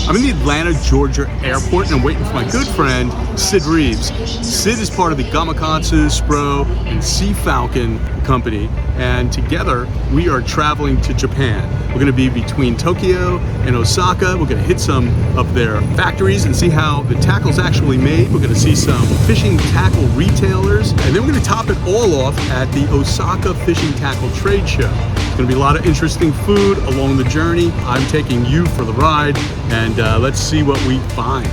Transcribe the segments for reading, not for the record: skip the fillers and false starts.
I'm in the Atlanta, Georgia airport, and I'm waiting for my good friend, Sid Reeves. Sid is part of the Gamakatsu, Spro, and Sea Falcon company, and together we are traveling to Japan. We're going to be between Tokyo and Osaka. We're going to hit some of their factories and see how the tackle's actually made. We're going to see some fishing tackle retailers, and then we're going to top it all off at the Osaka Fishing Tackle Trade show. There's going to be a lot of interesting food along the journey. I'm taking you for the ride, and let's see what we find.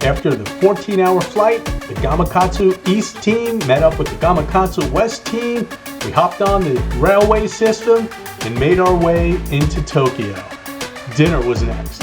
After the 14-hour flight, the Gamakatsu East team met up with the Gamakatsu West team. We hopped on the railway system and made our way into Tokyo. Dinner was next.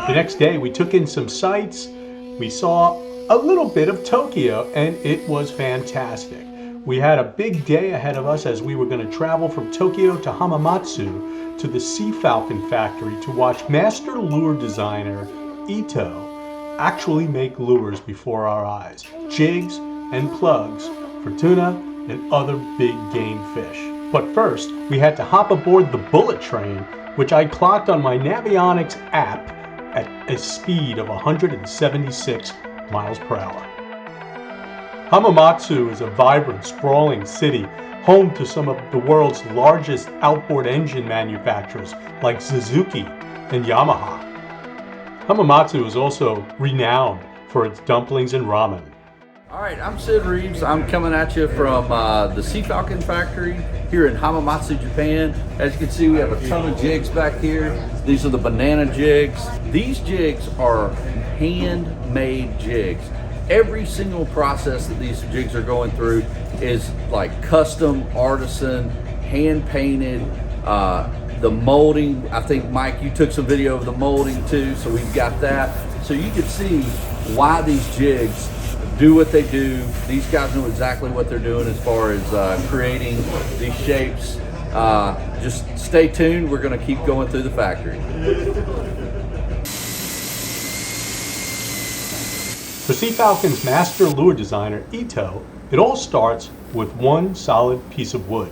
The next day we took in some sights. We saw a little bit of Tokyo, and it was fantastic. We had a big day ahead of us as we were going to travel from Tokyo to Hamamatsu to the Sea Falcon factory to watch master lure designer Ito actually make lures before our eyes. Jigs and plugs for tuna and other big game fish. But first, we had to hop aboard the bullet train, which I clocked on my Navionics app at a speed of 176 miles per hour. Hamamatsu is a vibrant, sprawling city, home to some of the world's largest outboard engine manufacturers like Suzuki and Yamaha. Hamamatsu is also renowned for its dumplings and ramen. All right, I'm Sid Reeves. I'm coming at you from the Sea Falcon factory here in Hamamatsu, Japan. As you can see, we have a ton of jigs back here. These are the banana jigs. These jigs are handmade jigs. Every single process that these jigs are going through is like custom, artisan, hand painted. The molding, I think Mike, you took some video of the molding too, so we've got that. So you can see why these jigs do what they do. These guys know exactly what they're doing as far as creating these shapes. Just stay tuned. We're going to keep going through the factory. For Sea Falcon's master lure designer Ito, it all starts with one solid piece of wood.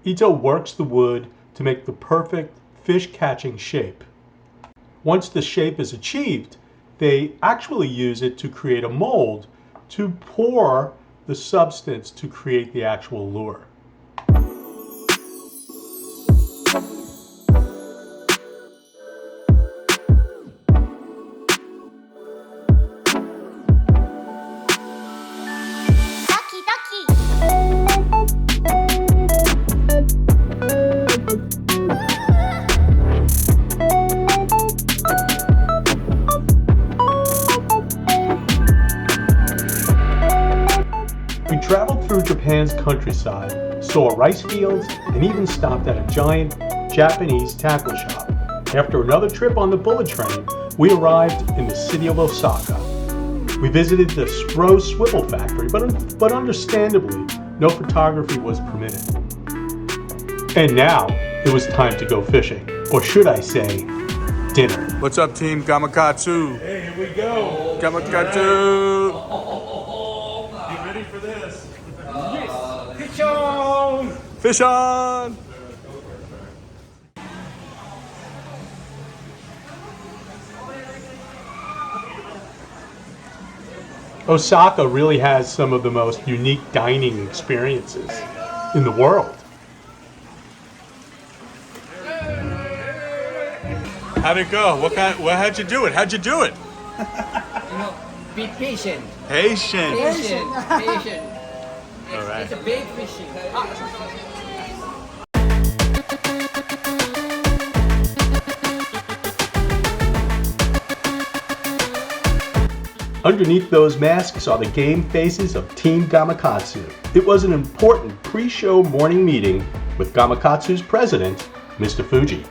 Ito works the wood to make the perfect fish-catching shape. Once the shape is achieved, they actually use it to create a mold to pour the substance to create the actual lure. We traveled through Japan's countryside, saw rice fields, and even stopped at a giant Japanese tackle shop. After another trip on the bullet train, we arrived in the city of Osaka. We visited the Spro swivel factory, but understandably, no photography was permitted. And now, it was time to go fishing, or should I say, dinner. What's up, team Gamakatsu? Hey, here we go. Gamakatsu! Get ready for this. Yes. Fish on! Fish on! Osaka really has some of the most unique dining experiences in the world. How'd it go? How'd you do it? How'd you do it? Be patient. Patient. Patient. Patient. All right. It's a big fishing. Underneath those masks are the game faces of Team Gamakatsu. It was an important pre-show morning meeting with Gamakatsu's president, Mr. Fuji.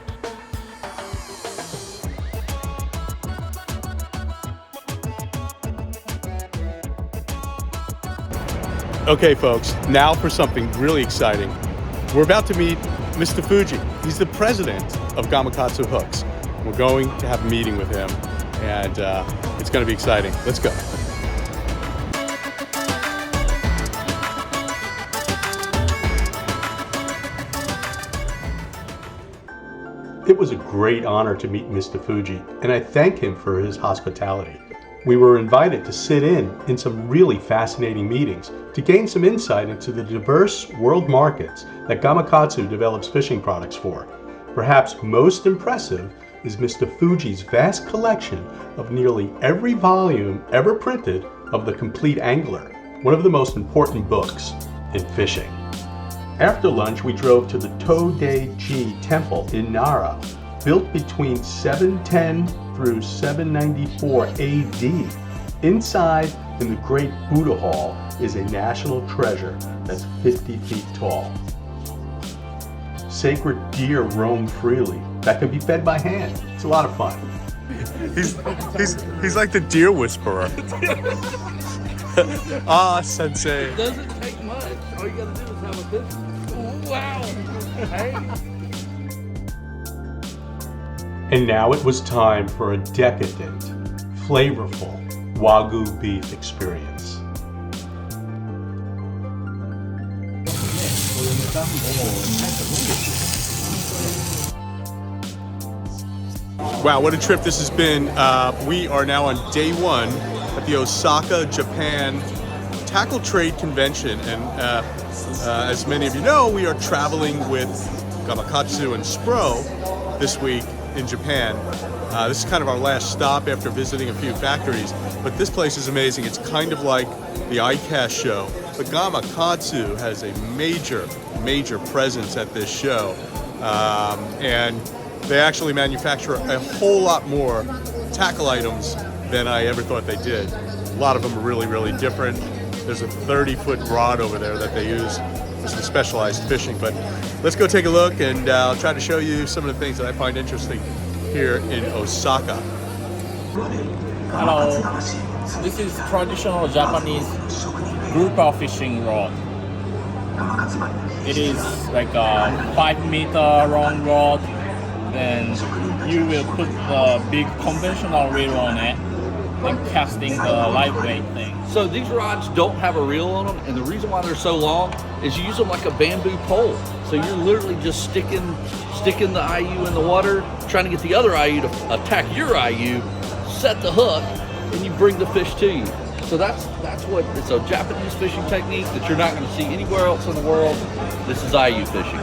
Okay folks, now for something really exciting. We're about to meet Mr. Fuji. He's the president of Gamakatsu Hooks. We're going to have a meeting with him and it's going to be exciting. Let's go. It was a great honor to meet Mr. Fuji, and I thank him for his hospitality. We were invited to sit in some really fascinating meetings to gain some insight into the diverse world markets that Gamakatsu develops fishing products for. Perhaps most impressive is Mr. Fuji's vast collection of nearly every volume ever printed of The Complete Angler, one of the most important books in fishing. After lunch, we drove to the Todeiji Temple in Nara, built between 710 through 794 AD. Inside, in the Great Buddha Hall, is a national treasure that's 50 feet tall. Sacred deer roam freely that can be fed by hand. It's a lot of fun. He's like the deer whisperer. Ah, sensei. It doesn't take much. All you gotta do is have a business. Wow. Hey. And now it was time for a decadent, flavorful Wagyu beef experience. Wow, what a trip this has been. We are now on day one at the Osaka, Japan Tackle Trade Convention. And as many of you know, we are traveling with Gamakatsu and Spro this week in Japan. This is kind of our last stop after visiting a few factories, but this place is amazing. It's kind of like the ICAST show, but Gamakatsu has a major presence at this show, and they actually manufacture a whole lot more tackle items than I ever thought they did. A lot of them are really different. There's a 30-foot rod over there that they use for some specialized fishing, but let's go take a look and I'll try to show you some of the things that I find interesting here in Osaka. Hello, this is traditional Japanese grouper fishing rod. It is like a 5-meter long rod. Then you will put the big conventional reel on it and casting the lightweight thing. So these rods don't have a reel on them, and the reason why they're so long is you use them like a bamboo pole. So you're literally just sticking the IU in the water, trying to get the other IU to attack your IU, set the hook, and you bring the fish to you. So that's what it's a Japanese fishing technique that you're not going to see anywhere else in the world. This is IU fishing.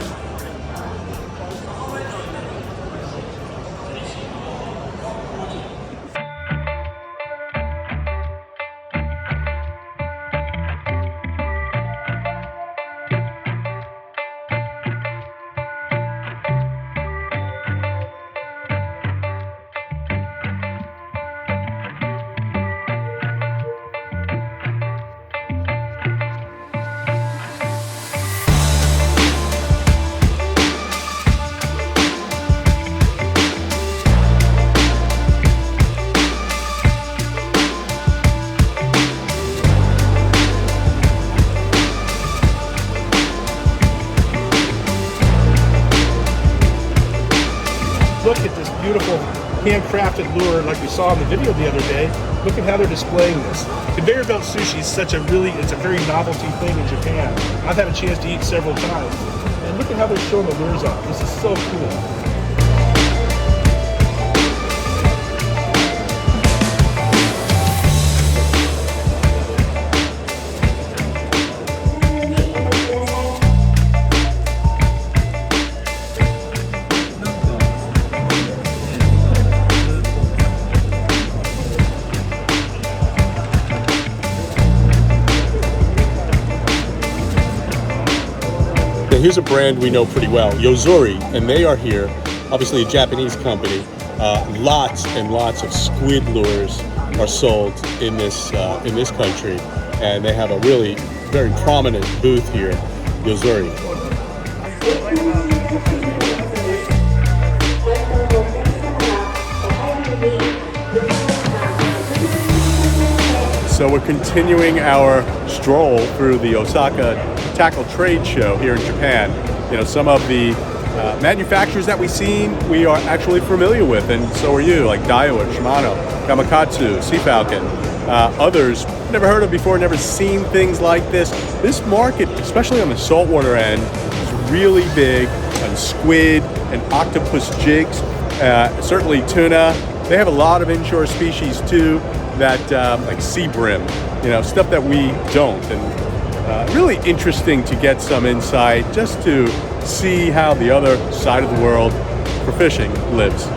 Look at this beautiful handcrafted lure like we saw in the video the other day. Look at how they're displaying this. Conveyor belt sushi is it's a very novelty thing in Japan. I've had a chance to eat several times. And look at how they're showing the lures off. This is so cool. Here's a brand we know pretty well, Yozuri, and they are here, obviously a Japanese company. Lots and lots of squid lures are sold in this country, and they have a really very prominent booth here, Yozuri. So we're continuing our stroll through the Osaka Tackle Trade show here in Japan. You know, some of the manufacturers that we've seen we are actually familiar with, and so are you, like Daiwa, Shimano, Gamakatsu, Sea Falcon. Others never heard of before, never seen things like this. This market, especially on the saltwater end, is really big on squid and octopus jigs, certainly tuna. They have a lot of inshore species too, that like sea bream, you know, stuff that we don't. And really interesting to get some insight just to see how the other side of the world for fishing lives.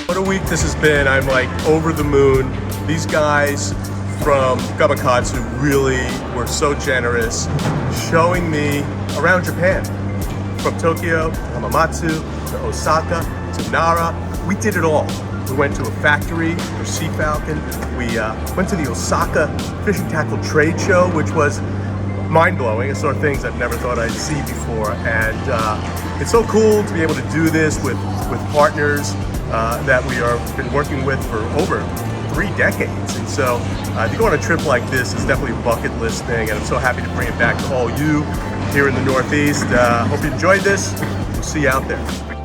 What a week this has been. I'm like over the moon. These guys from Gamakatsu really were so generous, showing me around Japan. From Tokyo, to Hamamatsu, to Osaka, to Nara. We did it all. We went to a factory for Sea Falcon. We went to the Osaka Fishing Tackle Trade show, which was mind-blowing. I saw things I've never thought I'd see before. And it's so cool to be able to do this with partners that we are been working with for over 3 decades. And so to go on a trip like this is definitely a bucket list thing, and I'm so happy to bring it back to all you here in the Northeast. Hope you enjoyed this. We'll see you out there.